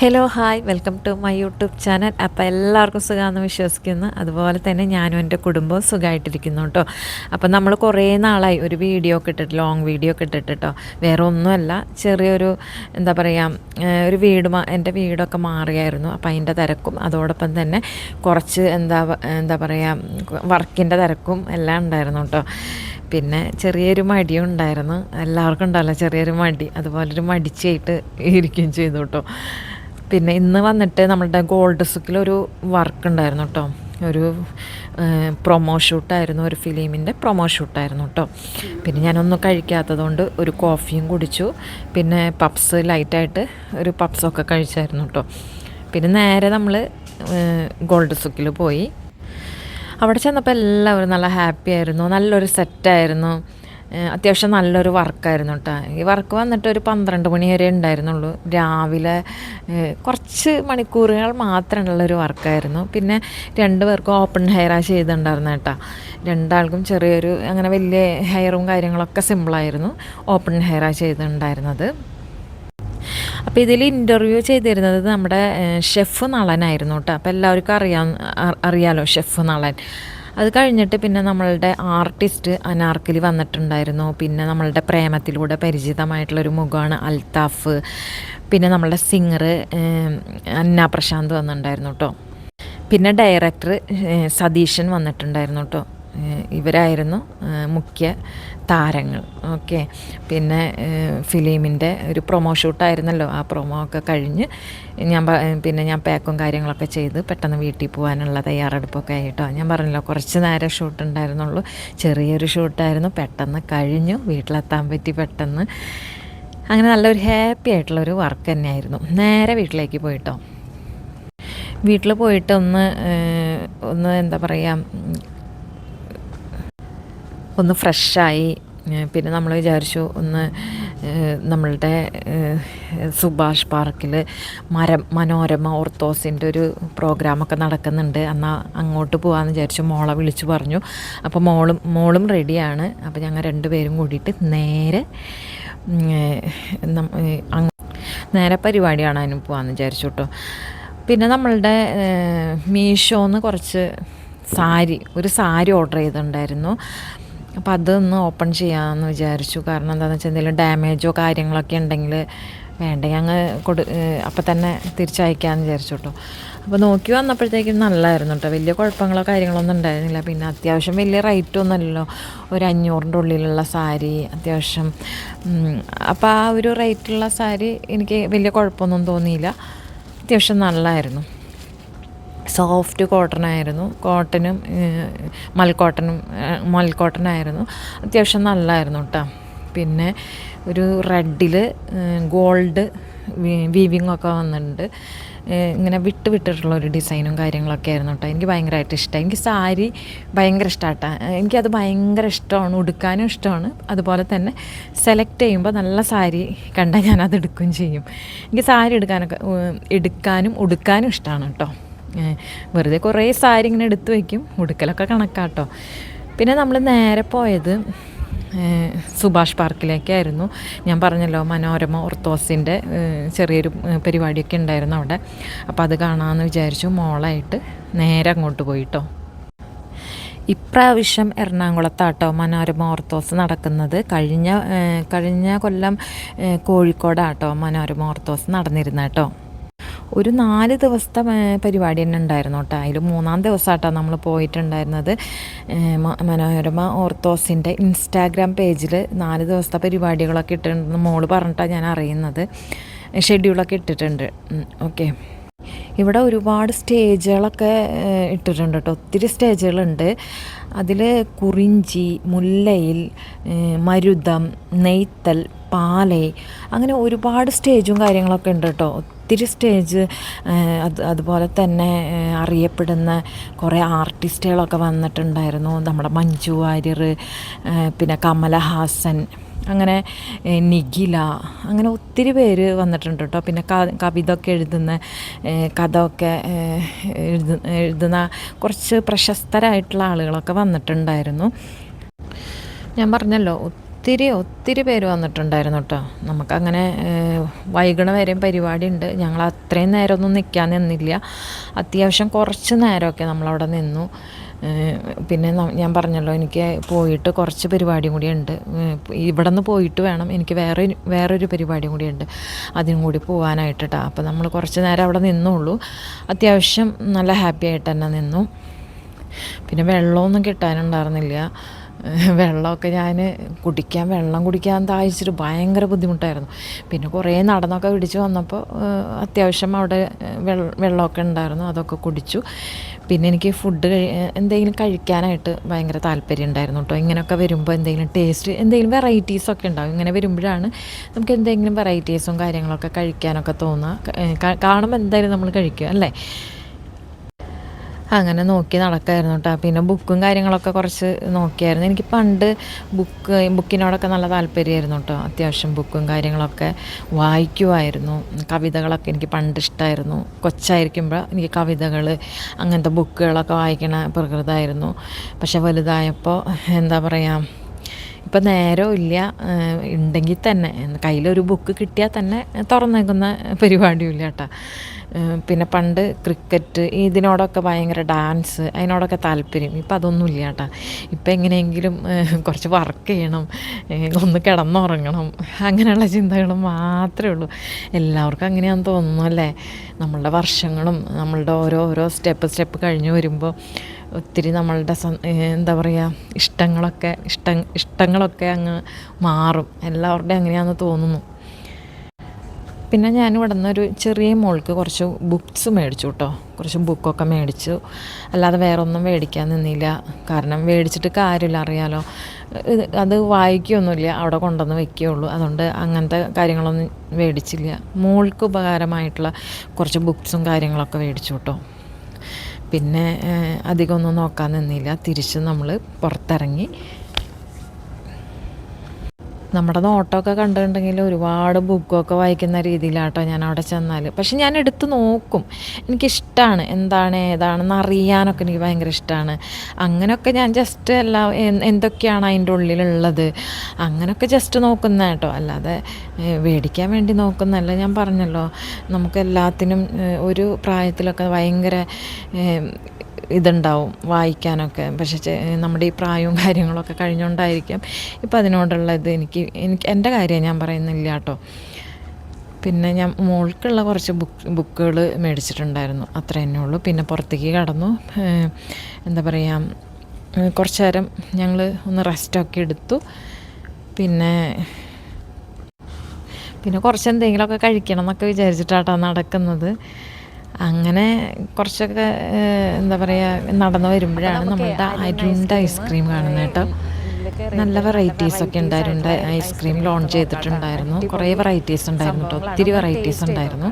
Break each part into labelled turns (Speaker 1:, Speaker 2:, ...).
Speaker 1: Hello hi welcome to my YouTube channel. അപ്പോൾ എല്ലാവർക്കും സുഖമാണെന്ന് വിശ്വസിക്കുന്നു. അതുപോലെ തന്നെ ഞാനും എൻ്റെ കുടുംബവും സുഖമായിട്ടിരിക്കുന്നു കേട്ടോ. അപ്പോൾ നമ്മൾ കുറേ നാളായി ഒരു വീഡിയോ ഒക്കെ ഇട്ടിട്ട്, ലോങ് വീഡിയോ ഒക്കെ ഇട്ടിട്ട് കേട്ടോ. വേറെ ഒന്നുമല്ല, ചെറിയൊരു എന്താ പറയുക, ഒരു എൻ്റെ വീടൊക്കെ മാറിയായിരുന്നു. അപ്പോൾ അതിൻ്റെ തിരക്കും അതോടൊപ്പം തന്നെ കുറച്ച് എന്താ പറയുക, വർക്കിൻ്റെ തിരക്കും എല്ലാം ഉണ്ടായിരുന്നു കേട്ടോ. പിന്നെ ചെറിയൊരു മടിയും ഉണ്ടായിരുന്നു. എല്ലാവർക്കും ഉണ്ടല്ലോ ചെറിയൊരു മടി, അതുപോലൊരു മടിച്ചായിട്ട് ഇരിക്കുകയും ചെയ്തു കേട്ടോ. പിന്നെ ഇന്ന് വന്നിട്ട് നമ്മളുടെ ഗോൾഡ് സുക്കിലൊരു വർക്ക് ഉണ്ടായിരുന്നു കേട്ടോ. ഒരു പ്രൊമോ ഷൂട്ടായിരുന്നു, ഒരു ഫിലിമിൻ്റെ പ്രൊമോ ഷൂട്ടായിരുന്നു കേട്ടോ. പിന്നെ ഞാനൊന്നും കഴിക്കാത്തതുകൊണ്ട് ഒരു കോഫിയും കുടിച്ചു. പിന്നെ പപ്സ് ലൈറ്റായിട്ട് ഒരു പപ്സൊക്കെ കഴിച്ചായിരുന്നു കേട്ടോ. പിന്നെ നേരെ നമ്മൾ ഗോൾഡ് സുക്കിൽ പോയി. അവിടെ ചെന്നപ്പോൾ എല്ലാവരും നല്ല ഹാപ്പി ആയിരുന്നു, നല്ലൊരു സെറ്റായിരുന്നു. അത്യാവശ്യം നല്ലൊരു വർക്കായിരുന്നു കേട്ടോ. ഈ വർക്ക് വന്നിട്ട് ഒരു 12 മണി വരെ ഉണ്ടായിരുന്നുള്ളൂ. രാവിലെ കുറച്ച് മണിക്കൂറുകൾ മാത്രമുള്ളൊരു വർക്കായിരുന്നു. പിന്നെ 2 പേർക്കും ഓപ്പൺ ഹെയറാണ് ചെയ്തിട്ടുണ്ടായിരുന്നു കേട്ടോ. 2 ആൾക്കും ചെറിയൊരു അങ്ങനെ വലിയ ഹെയറും കാര്യങ്ങളൊക്കെ സിമ്പിളായിരുന്നു. ഓപ്പൺ ഹെയറാണ് ചെയ്തിട്ടുണ്ടായിരുന്നത്. അപ്പോൾ ഇതിൽ ഇൻ്റർവ്യൂ ചെയ്തിരുന്നത് നമ്മുടെ ഷെഫ് നളനായിരുന്നു കേട്ടോ. അപ്പോൾ എല്ലാവർക്കും അറിയാലോ ഷെഫ് നളൻ. അത് കഴിഞ്ഞിട്ട് പിന്നെ നമ്മളുടെ ആർട്ടിസ്റ്റ് അനാർക്കലി വന്നിട്ടുണ്ടായിരുന്നു. പിന്നെ നമ്മളുടെ പ്രേമത്തിലൂടെ പരിചിതമായിട്ടുള്ളൊരു മുഖമാണ് അൽത്താഫ്. പിന്നെ നമ്മളുടെ സിംഗർ അന്ന പ്രശാന്ത് വന്നിട്ടുണ്ടായിരുന്നു കേട്ടോ. പിന്നെ ഡയറക്ടർ സതീശൻ വന്നിട്ടുണ്ടായിരുന്നു കേട്ടോ. ഇവരായിരുന്നു മുഖ്യ താരങ്ങൾ. ഓക്കെ. പിന്നെ ഫിലിമിൻ്റെ ഒരു പ്രൊമോ ഷൂട്ടായിരുന്നല്ലോ. ആ പ്രൊമോ ഒക്കെ കഴിഞ്ഞ് ഞാൻ പാക്കും കാര്യങ്ങളൊക്കെ ചെയ്ത് പെട്ടെന്ന് വീട്ടിൽ പോകാനുള്ള തയ്യാറെടുപ്പൊക്കെ ആയിട്ടോ. ഞാൻ പറഞ്ഞല്ലോ കുറച്ച് നേരം ഷൂട്ട് ഉണ്ടായിരുന്നുള്ളൂ, ചെറിയൊരു ഷൂട്ടായിരുന്നു. പെട്ടെന്ന് കഴിഞ്ഞു, വീട്ടിലെത്താൻ പറ്റി പെട്ടെന്ന്. അങ്ങനെ നല്ലൊരു ഹാപ്പി ആയിട്ടുള്ളൊരു വർക്ക് തന്നെയായിരുന്നു. നേരെ വീട്ടിലേക്ക് പോയിട്ടോ. വീട്ടിൽ പോയിട്ട് ഒന്ന് എന്താ പറയുക, ഒന്ന് ഫ്രഷായി. പിന്നെ നമ്മൾ വിചാരിച്ചു നമ്മളുടെ സുഭാഷ് പാർക്കിൽ മനോരമ ഓർത്തോസിൻ്റെ ഒരു പ്രോഗ്രാമൊക്കെ നടക്കുന്നുണ്ട്, എന്നാൽ അങ്ങോട്ട് പോകാമെന്ന് വിചാരിച്ചു. മോളെ വിളിച്ചു പറഞ്ഞു. അപ്പോൾ മോളും റെഡിയാണ്. അപ്പോൾ ഞങ്ങൾ 2 പേരും കൂടിയിട്ട് നേരെ പരിപാടി കാണാനും പോകാമെന്ന് വിചാരിച്ചു കേട്ടോ. പിന്നെ നമ്മളുടെ മീഷോന്ന് കുറച്ച് ഒരു സാരി ഓർഡർ ചെയ്തിട്ടുണ്ടായിരുന്നു. അപ്പോൾ അതൊന്ന് ഓപ്പൺ ചെയ്യാമെന്ന് വിചാരിച്ചു. കാരണം എന്താണെന്ന് വെച്ചാൽ എന്തെങ്കിലും ഡാമേജോ കാര്യങ്ങളൊക്കെ ഉണ്ടെങ്കിൽ വേണ്ടെങ്കിൽ അപ്പം തന്നെ തിരിച്ചയക്കാമെന്ന് വിചാരിച്ചു കേട്ടോ. അപ്പോൾ നോക്കി വന്നപ്പോഴത്തേക്കും നല്ലതായിരുന്നു കേട്ടോ. വലിയ കുഴപ്പങ്ങളോ കാര്യങ്ങളൊന്നും ഉണ്ടായിരുന്നില്ല. പിന്നെ അത്യാവശ്യം വലിയ റേറ്റൊന്നുമല്ലല്ലോ, ഒരു 500-ൻ്റെ ഉള്ളിലുള്ള സാരി അത്യാവശ്യം. അപ്പോൾ ആ ഒരു റേറ്റുള്ള സാരി എനിക്ക് വലിയ കുഴപ്പമൊന്നും തോന്നിയില്ല. അത്യാവശ്യം നല്ലതായിരുന്നു. സോഫ്റ്റ് കോട്ടനായിരുന്നു. കോട്ടനും മൽക്കോട്ടനായിരുന്നു. അത്യാവശ്യം നല്ലതായിരുന്നു കേട്ടോ. പിന്നെ ഒരു റെഡിൽ ഗോൾഡ് വീവിങ്ങൊക്കെ വന്നിട്ടുണ്ട്. ഇങ്ങനെ വിട്ടിട്ടുള്ളൊരു ഡിസൈനും കാര്യങ്ങളൊക്കെ ആയിരുന്നു കേട്ടോ. എനിക്ക് ഭയങ്കരമായിട്ട് ഇഷ്ടമായി. എനിക്ക് സാരി ഭയങ്കര ഇഷ്ടമാട്ടോ. എനിക്കത് ഭയങ്കര ഇഷ്ടമാണ്, ഉടുക്കാനും ഇഷ്ടമാണ്. അതുപോലെ തന്നെ സെലക്ട് ചെയ്യുമ്പോൾ നല്ല സാരി കണ്ടാൽ ഞാനത് എടുക്കുകയും ചെയ്യും. എനിക്ക് സാരി എടുക്കാനും ഉടുക്കാനും ഇഷ്ടമാണ് കേട്ടോ. വെറുതെ കുറേ സാരി ഇങ്ങനെ എടുത്ത് വയ്ക്കും, ഉടുക്കലൊക്കെ കണക്കാട്ടോ. പിന്നെ നമ്മൾ നേരെ പോയത് സുഭാഷ് പാർക്കിലേക്കായിരുന്നു. ഞാൻ പറഞ്ഞല്ലോ മനോരമ ഓർത്തോസിൻ്റെ ചെറിയൊരു പരിപാടിയൊക്കെ ഉണ്ടായിരുന്നു അവിടെ. അപ്പോൾ അത് കാണാമെന്ന് വിചാരിച്ചു. മോളായിട്ട് നേരെ അങ്ങോട്ട് പോയിട്ടോ. ഇപ്രാവശ്യം എറണാകുളത്താട്ടോ മനോരമ ഓർത്തോസ് നടക്കുന്നത്. കഴിഞ്ഞ കൊല്ലം കോഴിക്കോടാട്ടോ മനോരമ ഓർത്തോസ് നടന്നിരുന്ന കേട്ടോ. ഒരു 4 ദിവസത്തെ പരിപാടി തന്നെ ഉണ്ടായിരുന്നു കേട്ടോ. അതിൽ 3-ാം ദിവസമായിട്ടോ നമ്മൾ പോയിട്ടുണ്ടായിരുന്നത്. മനോരമ ഓർത്തോസിൻ്റെ ഇൻസ്റ്റാഗ്രാം പേജിൽ 4 ദിവസത്തെ പരിപാടികളൊക്കെ ഇട്ടിട്ടുണ്ടെന്ന് മോള് പറഞ്ഞിട്ടാണ് ഞാൻ അറിയുന്നത്. ഷെഡ്യൂളൊക്കെ ഇട്ടിട്ടുണ്ട്. ഓക്കെ. ഇവിടെ ഒരുപാട് സ്റ്റേജുകളൊക്കെ ഇട്ടിട്ടുണ്ട് കേട്ടോ. ഒത്തിരി സ്റ്റേജുകളുണ്ട്. അതിൽ കുറിഞ്ചി, മുല്ലയിൽ, മരുതം, നെയ്ത്തൽ, പാലൈ, അങ്ങനെ ഒരുപാട് സ്റ്റേജും കാര്യങ്ങളൊക്കെ ഉണ്ട് കേട്ടോ. ഒത്തിരി സ്റ്റേജ്. അതുപോലെ തന്നെ അറിയപ്പെടുന്ന കുറേ ആർട്ടിസ്റ്റുകളൊക്കെ വന്നിട്ടുണ്ടായിരുന്നു. നമ്മുടെ മഞ്ജു വാര്യർ, പിന്നെ കമലഹാസൻ, അങ്ങനെ നിഖില, അങ്ങനെ ഒത്തിരി പേര് വന്നിട്ടുണ്ട് കേട്ടോ. പിന്നെ കവിതയൊക്കെ കഥയൊക്കെ എഴുതുന്ന കുറച്ച് പ്രശസ്തരായിട്ടുള്ള ആളുകളൊക്കെ വന്നിട്ടുണ്ടായിരുന്നു. ഞാൻ പറഞ്ഞല്ലോ ഒത്തിരി പേര് വന്നിട്ടുണ്ടായിരുന്നു കേട്ടോ. നമുക്കങ്ങനെ വൈകണ വരെയും പരിപാടി ഉണ്ട്. ഞങ്ങൾ അത്രയും നേരമൊന്നും നിൽക്കാൻ നിന്നില്ല. അത്യാവശ്യം കുറച്ച് നേരമൊക്കെ നമ്മളവിടെ നിന്നു. പിന്നെ ഞാൻ പറഞ്ഞല്ലോ, എനിക്ക് പോയിട്ട് കുറച്ച് പരിപാടിയും കൂടി ഉണ്ട്. ഇവിടെ നിന്ന് പോയിട്ട് വേണം എനിക്ക് വേറൊരു പരിപാടിയും കൂടി ഉണ്ട്, അതിനും കൂടി പോകാനായിട്ട് കേട്ടോ. അപ്പോൾ നമ്മൾ കുറച്ച് നേരം അവിടെ നിന്നുള്ളൂ. അത്യാവശ്യം നല്ല ഹാപ്പി ആയിട്ട് തന്നെ നിന്നു. പിന്നെ വെള്ളമൊന്നും കിട്ടാനുണ്ടായിരുന്നില്ല. വെള്ളമൊക്കെ ഞാൻ വെള്ളം കുടിക്കാൻ താഴ്ചിട്ട് ഭയങ്കര ബുദ്ധിമുട്ടായിരുന്നു. പിന്നെ കുറേ നടന്നൊക്കെ പിടിച്ച് വന്നപ്പോൾ അത്യാവശ്യം അവിടെ വെള്ളമൊക്കെ ഉണ്ടായിരുന്നു, അതൊക്കെ കുടിച്ചു. പിന്നെ എനിക്ക് എന്തെങ്കിലും കഴിക്കാനായിട്ട് ഭയങ്കര താല്പര്യം ഉണ്ടായിരുന്നു കേട്ടോ. ഇങ്ങനെയൊക്കെ വരുമ്പോൾ എന്തെങ്കിലും വെറൈറ്റീസൊക്കെ ഉണ്ടാകും. ഇങ്ങനെ വരുമ്പോഴാണ് നമുക്ക് എന്തെങ്കിലും വെറൈറ്റീസും കാര്യങ്ങളൊക്കെ കഴിക്കാനൊക്കെ തോന്നുക. കാണുമ്പോൾ എന്തായാലും നമ്മൾ കഴിക്കും അല്ലേ. അങ്ങനെ നോക്കി നടക്കായിരുന്നു കേട്ടോ. പിന്നെ ബുക്കും കാര്യങ്ങളൊക്കെ കുറച്ച് നോക്കിയായിരുന്നു. എനിക്ക് പണ്ട് ബുക്കിനോടൊക്കെ നല്ല താല്പര്യമായിരുന്നു കേട്ടോ. അത്യാവശ്യം ബുക്കും കാര്യങ്ങളൊക്കെ വായിക്കുമായിരുന്നു. കവിതകളൊക്കെ എനിക്ക് പണ്ട് ഇഷ്ടമായിരുന്നു. കൊച്ചായിരിക്കുമ്പോൾ എനിക്ക് കവിതകൾ അങ്ങനത്തെ ബുക്കുകളൊക്കെ വായിക്കണ പ്രകൃതമായിരുന്നു. പക്ഷെ വലുതായപ്പോൾ എന്താ പറയുക, ഇപ്പം നേരവും ഇല്ല. ഉണ്ടെങ്കിൽ തന്നെ കയ്യിലൊരു ബുക്ക് കിട്ടിയാൽ തന്നെ തുറന്നേക്കുന്ന പരിപാടിയും കേട്ടോ. പിന്നെ പണ്ട് ക്രിക്കറ്റ് ഇതിനോടൊക്കെ ഭയങ്കര ഡാൻസ് അതിനോടൊക്കെ താല്പര്യം. ഇപ്പം അതൊന്നുമില്ല കേട്ടോ. ഇപ്പം എങ്ങനെയെങ്കിലും കുറച്ച് വർക്ക് ചെയ്യണം, ഒന്ന് കിടന്നുറങ്ങണം, അങ്ങനെയുള്ള ചിന്തകൾ മാത്രമേ ഉള്ളൂ. എല്ലാവർക്കും അങ്ങനെയാണെന്ന് തോന്നുന്നു അല്ലേ. നമ്മളുടെ വർഷങ്ങളും നമ്മളുടെ ഓരോ സ്റ്റെപ്പ് കഴിഞ്ഞ് വരുമ്പോൾ ഒത്തിരി നമ്മളുടെ എന്താ പറയുക ഇഷ്ടങ്ങളൊക്കെ അങ്ങ് മാറും. എല്ലാവരുടെയും അങ്ങനെയാണെന്ന് തോന്നുന്നു. പിന്നെ ഞാൻ ഇവിടെ നിന്നൊരു ചെറിയ മോൾക്ക് കുറച്ച് ബുക്സ് മേടിച്ചു കേട്ടോ. കുറച്ച് ബുക്കൊക്കെ മേടിച്ചു. അല്ലാതെ വേറെ ഒന്നും മേടിക്കാൻ നിന്നില്ല. കാരണം മേടിച്ചിട്ട് കാര്യമില്ല, അറിയാലോ. അത് വായിക്കുകയൊന്നുമില്ല, അവിടെ കൊണ്ടുവന്ന് വെക്കുകയുള്ളൂ. അതുകൊണ്ട് അങ്ങനത്തെ കാര്യങ്ങളൊന്നും മേടിച്ചില്ല. മോൾക്ക് ഉപകാരമായിട്ടുള്ള കുറച്ച് ബുക്സും കാര്യങ്ങളൊക്കെ മേടിച്ചു കേട്ടോ. പിന്നെ അധികമൊന്നും നോക്കാൻ നിന്നില്ല. തിരിച്ച് നമ്മൾ പുറത്തിറങ്ങി. നമ്മുടെ നോട്ടമൊക്കെ കണ്ടിട്ടുണ്ടെങ്കിൽ ഒരുപാട് ബുക്കൊക്കെ വായിക്കുന്ന രീതിയിലാട്ടോ ഞാൻ അവിടെ ചെന്നാൽ. പക്ഷെ ഞാൻ എടുത്ത് നോക്കും. എനിക്കിഷ്ടമാണ് ഏതാണെന്ന് അറിയാനൊക്കെ എനിക്ക് ഭയങ്കര ഇഷ്ടമാണ്. അങ്ങനെയൊക്കെ ഞാൻ ജസ്റ്റ് എന്തൊക്കെയാണ് അതിൻ്റെ ഉള്ളിലുള്ളത് അങ്ങനെയൊക്കെ ജസ്റ്റ് നോക്കുന്ന കേട്ടോ. അല്ലാതെ മേടിക്കാൻ വേണ്ടി നോക്കുന്നതല്ല. ഞാൻ പറഞ്ഞല്ലോ, നമുക്ക് എല്ലാത്തിനും ഒരു പ്രായത്തിലൊക്കെ ഭയങ്കര ഇതുണ്ടാവും വായിക്കാനൊക്കെ. പക്ഷേ നമ്മുടെ ഈ പ്രായവും കാര്യങ്ങളൊക്കെ കഴിഞ്ഞുകൊണ്ടായിരിക്കും ഇപ്പം അതിനോടുള്ള എനിക്ക് എൻ്റെ കാര്യം ഞാൻ പറയുന്നില്ല കേട്ടോ. പിന്നെ ഞാൻ മോൾക്കുള്ള കുറച്ച് ബുക്കുകൾ മേടിച്ചിട്ടുണ്ടായിരുന്നു, അത്ര തന്നെ ഉള്ളൂ. പിന്നെ പുറത്തേക്ക് കടന്നു. എന്താ പറയുക, കുറച്ച് നേരം ഞങ്ങൾ ഒന്ന് റെസ്റ്റൊക്കെ എടുത്തു. പിന്നെ കുറച്ച് എന്തെങ്കിലുമൊക്കെ കഴിക്കണം എന്നൊക്കെ വിചാരിച്ചിട്ടാട്ടോ നടക്കുന്നത്. അങ്ങനെ കുറച്ചൊക്കെ എന്താ പറയുക നടന്നു വരുമ്പോഴാണ് നമ്മളുടെ അരുണ്ട ഐസ്ക്രീം കാണുന്നത് കേട്ടോ. നല്ല വെറൈറ്റീസൊക്കെ ഉണ്ട്. അരുണ്ട ഐസ്ക്രീം ലോഞ്ച് ചെയ്തിട്ടുണ്ടായിരുന്നു. കുറേ വെറൈറ്റീസ് ഉണ്ടായിരുന്നു കേട്ടോ. ഒത്തിരി വെറൈറ്റീസ് ഉണ്ടായിരുന്നു.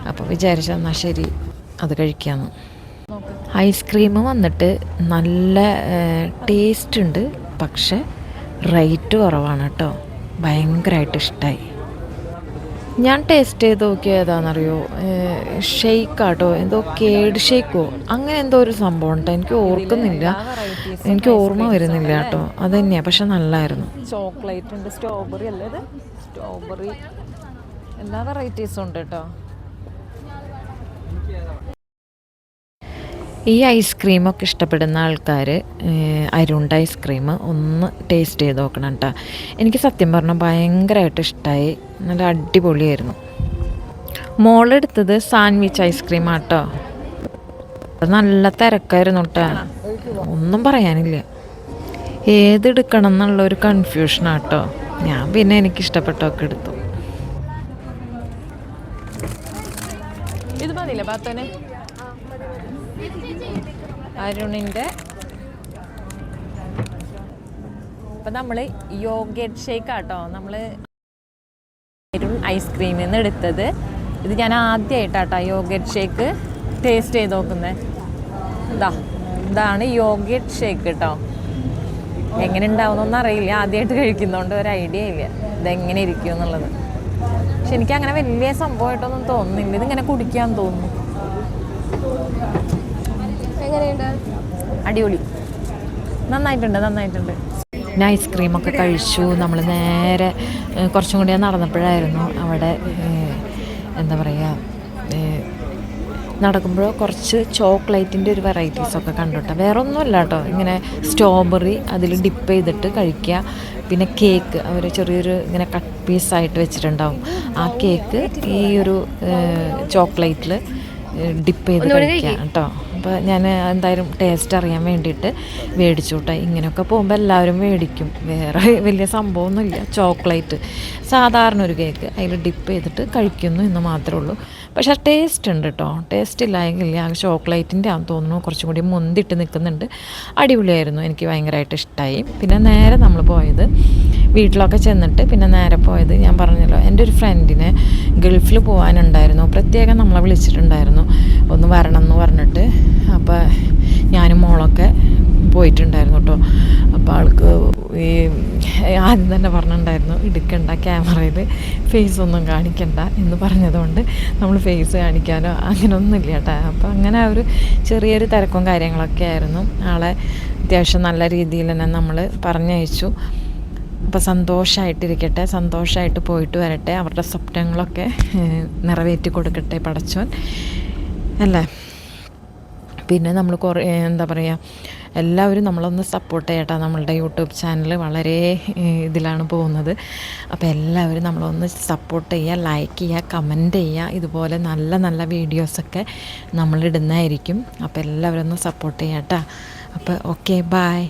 Speaker 1: അപ്പോൾ വിചാരിച്ചു എന്നാൽ ശരി അത് കഴിക്കാമെന്ന്. ഐസ്ക്രീം വന്നിട്ട് നല്ല ടേസ്റ്റ് ഉണ്ട്, പക്ഷെ റേറ്റ് കുറവാണ് കേട്ടോ. ഭയങ്കരമായിട്ട് ഇഷ്ടമായി. ഞാൻ ടേസ്റ്റ് ചെയ്ത് നോക്കിയത് ഏതാണെന്നറിയോ, ഷെയ്ക്കാട്ടോ, എന്തോ കേട് ഷെയ്ക്കോ അങ്ങനെ എന്തോ ഒരു സംഭവം ഉണ്ട്. എനിക്ക് ഓർക്കുന്നില്ല, എനിക്ക് ഓർമ്മ വരുന്നില്ല കേട്ടോ. അത് തന്നെയാണ്, പക്ഷെ നല്ലായിരുന്നു. ചോക്ലേറ്റ് ഉണ്ട്, സ്ട്രോബെറി അല്ലേ ഇത്, സ്ട്രോബെറി എല്ലാ വെറൈറ്റീസും ഉണ്ട് കേട്ടോ. ഈ ഐസ്ക്രീമൊക്കെ ഇഷ്ടപ്പെടുന്ന ആൾക്കാർ അരുണ്ട ഐസ്ക്രീം ഒന്ന് ടേസ്റ്റ് ചെയ്ത് നോക്കണം കേട്ടോ. എനിക്ക് സത്യം പറഞ്ഞാൽ ഭയങ്കരമായിട്ട് ഇഷ്ടമായി. നല്ല അടിപൊളിയായിരുന്നു. മോളെടുത്തത് സാൻഡ്വിച്ച് ഐസ്ക്രീമാണ് കേട്ടോ. നല്ല തിരക്കായിരുന്നു കേട്ടോ, ഒന്നും പറയാനില്ല. ഏതെടുക്കണം എന്നുള്ളൊരു കൺഫ്യൂഷനാണ് കേട്ടോ. ഞാൻ പിന്നെ എനിക്കിഷ്ടപ്പെട്ടൊക്കെ എടുത്തു. ഇത് മതിയില്ലേ പാത്തോനെ? അരുണിൻ്റെ അപ്പം നമ്മൾ യോഗേറ്റ് ഷേക്ക് ആട്ടോ നമ്മൾ അരുൺ ഐസ്ക്രീമിൽ നിന്ന് എടുത്തത്. ഇത് ഞാൻ ആദ്യമായിട്ടാട്ടോ യോഗേറ്റ് ഷേക്ക് ടേസ്റ്റ് ചെയ്ത് നോക്കുന്നത്. ഇതാണ് യോഗേറ്റ് ഷേക്ക് കേട്ടോ. എങ്ങനെ ഉണ്ടാവുന്നൊന്നും അറിയില്ല, ആദ്യമായിട്ട് കഴിക്കുന്നതുകൊണ്ട് ഒരു ഐഡിയ ഇല്ല ഇതെങ്ങനെ ഇരിക്കും എന്നുള്ളത്. പക്ഷെ എനിക്കങ്ങനെ വലിയ സംഭവമായിട്ടൊന്നും തോന്നുന്നില്ല. ഇതിങ്ങനെ കുടിക്കാൻ തോന്നുന്നു. അടിപൊളി, നന്നായിട്ടുണ്ട്. പിന്നെ ഐസ്ക്രീമൊക്കെ കഴിച്ചു. നമ്മൾ നേരെ കുറച്ചും കൂടി നടന്നപ്പോഴായിരുന്നു അവിടെ എന്താ പറയുക, നടക്കുമ്പോൾ കുറച്ച് ചോക്ലേറ്റിൻ്റെ ഒരു വെറൈറ്റീസൊക്കെ കണ്ടുട്ടോ. വേറെ ഒന്നുമല്ല കേട്ടോ, ഇങ്ങനെ സ്ട്രോബെറി അതിൽ ഡിപ്പ് ചെയ്തിട്ട് കഴിക്കുക. പിന്നെ കേക്ക് അവർ ചെറിയൊരു ഇങ്ങനെ കട്ട് പീസായിട്ട് വെച്ചിട്ടുണ്ടാവും. ആ കേക്ക് ഈ ഒരു ചോക്ലേറ്റിൽ ഡിപ്പ് ചെയ്ത് കഴിക്കുക കേട്ടോ. അപ്പോൾ ഞാൻ എന്തായാലും ടേസ്റ്റ് അറിയാൻ വേണ്ടിയിട്ട് മേടിച്ചു കേട്ടോ. ഇങ്ങനെയൊക്കെ പോകുമ്പോൾ എല്ലാവരും മേടിക്കും. വേറെ വലിയ സംഭവമൊന്നുമില്ല, ചോക്ലേറ്റ് സാധാരണ ഒരു കേക്ക് അതിൽ ഡിപ്പ് ചെയ്തിട്ട് കഴിക്കുന്നു എന്ന് മാത്രമേ ഉള്ളൂ. പക്ഷേ ടേസ്റ്റ് ഉണ്ട് കേട്ടോ. ടേസ്റ്റ് ഇല്ലായെങ്കിൽ ആ ചോക്ലേറ്റിൻ്റെ ആണെന്ന് തോന്നുന്നു കുറച്ചും കൂടി മുന്തിട്ട് നിൽക്കുന്നുണ്ട്. അടിപൊളിയായിരുന്നു, എനിക്ക് ഭയങ്കരമായിട്ട് ഇഷ്ടമായി. പിന്നെ നേരെ നമ്മൾ പോയത് വീട്ടിലൊക്കെ ചെന്നിട്ട് പിന്നെ നേരെ പോയത് ഞാൻ പറഞ്ഞല്ലോ, എൻ്റെ ഒരു ഫ്രണ്ടിനെ ഗൾഫിൽ പോകാനുണ്ടായിരുന്നു. പ്രത്യേകം നമ്മളെ വിളിച്ചിട്ടുണ്ടായിരുന്നു ഒന്ന് വരണം എന്ന് പറഞ്ഞിട്ട്. അപ്പോൾ ഞാനും മോളൊക്കെ പോയിട്ടുണ്ടായിരുന്നു കേട്ടോ. അപ്പോൾ ആൾക്ക് ഈ ആദ്യം തന്നെ പറഞ്ഞിട്ടുണ്ടായിരുന്നു എടുക്കണ്ട, ക്യാമറയിൽ ഫേസ് ഒന്നും കാണിക്കണ്ട എന്ന് പറഞ്ഞതുകൊണ്ട് നമ്മൾ ഫേസ് കാണിക്കാനോ അങ്ങനെയൊന്നുമില്ല കേട്ടോ. അപ്പോൾ അങ്ങനെ ഒരു ചെറിയൊരു തിരക്കും കാര്യങ്ങളൊക്കെ ആയിരുന്നു. ആളെ അത്യാവശ്യം നല്ല രീതിയിൽ തന്നെ നമ്മൾ പറഞ്ഞയച്ചു. അപ്പോൾ സന്തോഷമായിട്ടിരിക്കട്ടെ, സന്തോഷമായിട്ട് പോയിട്ട് വരട്ടെ, അവരുടെ സ്വപ്നങ്ങളൊക്കെ നിറവേറ്റി കൊടുക്കട്ടെ പടച്ചോൻ അല്ലേ. പിന്നെ നമ്മൾ കുറേ എന്താ പറയുക, എല്ലാവരും നമ്മളൊന്ന് സപ്പോർട്ട് ചെയ്യട്ടെ. നമ്മളുടെ യൂട്യൂബ് ചാനൽ വളരെ ഇതിലാണ് പോകുന്നത്. അപ്പോൾ എല്ലാവരും നമ്മളൊന്ന് സപ്പോർട്ട് ചെയ്യുക, ലൈക്ക് ചെയ്യുക, കമൻറ്റ് ചെയ്യുക. ഇതുപോലെ നല്ല നല്ല വീഡിയോസൊക്കെ നമ്മളിടുന്നതായിരിക്കും. അപ്പോൾ എല്ലാവരും ഒന്ന് സപ്പോർട്ട് ചെയ്യാം കേട്ടോ. അപ്പോൾ ഓക്കെ, ബായ്.